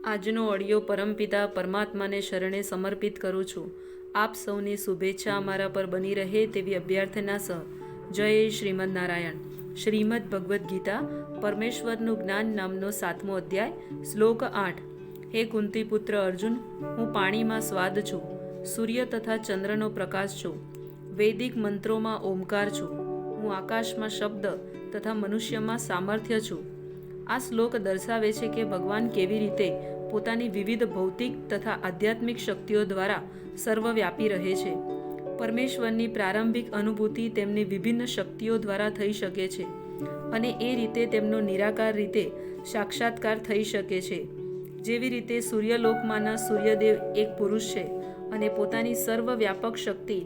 આજનો ઓડિયો પરમપિતા પરમાત્માને શરણે સમર્પિત કરું છું. આપ સૌની શુભેચ્છા અમારા પર બની રહે તેવી અભ્યર્થના સહ. જય શ્રીમદ નારાયણ. શ્રીમદ ભગવદ્ ગીતા પરમેશ્વરનું જ્ઞાન નામનો 7મો અધ્યાય, શ્લોક 8. હે કુંતીપુત્ર અર્જુન, હું પાણીમાં સ્વાદ છું, સૂર્ય તથા ચંદ્રનો પ્રકાશ છું, વૈદિક મંત્રોમાં ઓમકાર છું, હું આકાશમાં શબ્દ તથા મનુષ્યમાં સામર્થ્ય છું. આ શ્લોક દર્શાવે છે કે ભગવાન કેવી રીતે પોતાની વિવિધ ભૌતિક તથા આધ્યાત્મિક શક્તિઓ દ્વારા સર્વવ્યાપી રહે છે. પરમેશ્વરની પ્રારંભિક અનુભૂતિ તેમની વિભિન્ન શક્તિઓ દ્વારા થઈ શકે છે અને એ રીતે તેમનો નિરાકાર રીતે સાક્ષાત્કાર થઈ શકે છે. જેવી રીતે સૂર્યલોકમાંના સૂર્યદેવ એક પુરુષ છે અને પોતાની સર્વવ્યાપક શક્તિ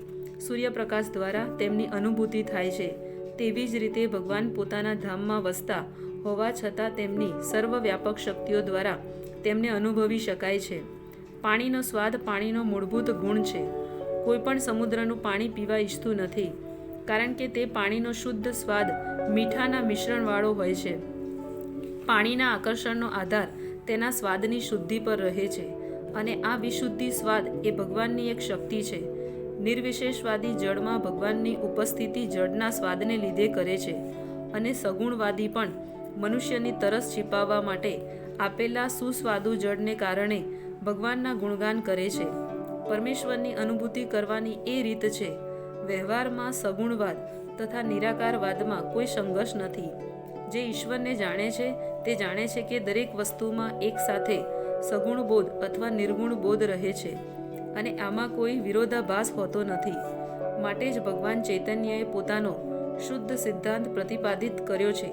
સૂર્યપ્રકાશ દ્વારા તેમની અનુભૂતિ થાય છે, તેવી જ રીતે ભગવાન પોતાના ધામમાં વસતા હોવા છતાં તેમની સર્વવ્યાપક શક્તિઓ દ્વારા તેમને અનુભવી શકાય છે. પાણીનો સ્વાદ પાણીનો મૂળભૂત ગુણ છે. કોઈ પણ સમુદ્રનું પાણી પીવા ઈચ્છતું નથી, કારણ કે તે પાણીનો શુદ્ધ સ્વાદ મીઠાના મિશ્રણવાળો હોય છે. પાણીના આકર્ષણનો આધાર તેના સ્વાદની શુદ્ધિ પર રહે છે અને આ વિશુદ્ધિ સ્વાદ એ ભગવાનની એક શક્તિ છે. નિર્વિશેષવાદી જળમાં ભગવાનની ઉપસ્થિતિ જળના સ્વાદને લીધે કરે છે અને સગુણવાદી પણ મનુષ્યની તરસ છીપાવવા માટે આપેલા સુસ્વાદુ જળને કારણે ભગવાનના ગુણગાન કરે છે. પરમેશ્વરની અનુભૂતિ કરવાની એ રીત છે. વ્યવહારમાં સગુણવાદ તથા નિરાકારવાદમાં કોઈ સંઘર્ષ નથી. જે ઈશ્વરને જાણે છે તે જાણે છે કે દરેક વસ્તુમાં એક સાથે સગુણ બોધ અથવા નિર્ગુણ બોધ રહે છે અને આમાં કોઈ વિરોધાભાસ હોતો નથી. માટે જ ભગવાન ચૈતન્યએ પોતાનો શુદ્ધ સિદ્ધાંત પ્રતિપાદિત કર્યો છે.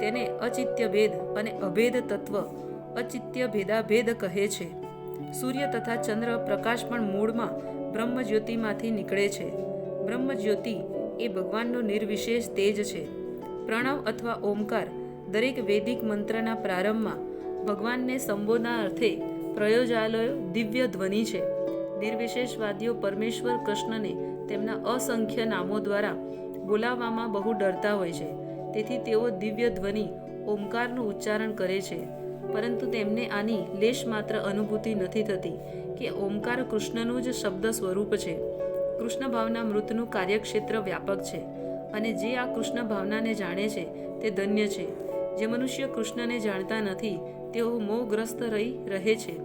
તેને અચિત્ય ભેદ અને અભેદ તત્વ અચિત્ય ભેદાભેદ કહે છે. સૂર્ય તથા ચંદ્ર પ્રકાશ પણ મૂળમાં બ્રહ્મજ્યોતિમાંથી નીકળે છે. બ્રહ્મજ્યોતિ એ ભગવાનનો નિર્વિશેષ તેજ છે. પ્રણવ અથવા ઓમકાર દરેક વૈદિક મંત્રના પ્રારંભમાં ભગવાનને સંબોધના અર્થે પ્રયોજાયેલો દિવ્ય ધ્વનિ છે. નિર્વિશેષવાદીઓ પરમેશ્વર કૃષ્ણને તેમના અસંખ્ય નામો દ્વારા બોલાવવામાં બહુ ડરતા હોય છે. તેથી તેઓ દિવ્ય ધ્વનિ ઓમકારનું ઉચ્ચારણ કરે છે, પરંતુ તેમને આની લેશ માત્ર અનુભૂતિ નથી થતી કે ઓમકાર કૃષ્ણનું જ શબ્દ સ્વરૂપ છે. કૃષ્ણ ભાવના મૃતનું કાર્યક્ષેત્ર વ્યાપક છે અને જે આ કૃષ્ણ ભાવનાને જાણે છે તે ધન્ય છે. જે મનુષ્ય કૃષ્ણને જાણતા નથી તેઓ મોહગ્રસ્ત રહે છે.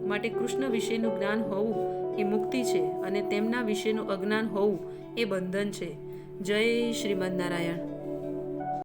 માટે કૃષ્ણ વિશેનું જ્ઞાન હોવું એ મુક્તિ છે અને તેમના વિશેનું અજ્ઞાન હોવું એ બંધન છે. જય શ્રીમદ નારાયણ.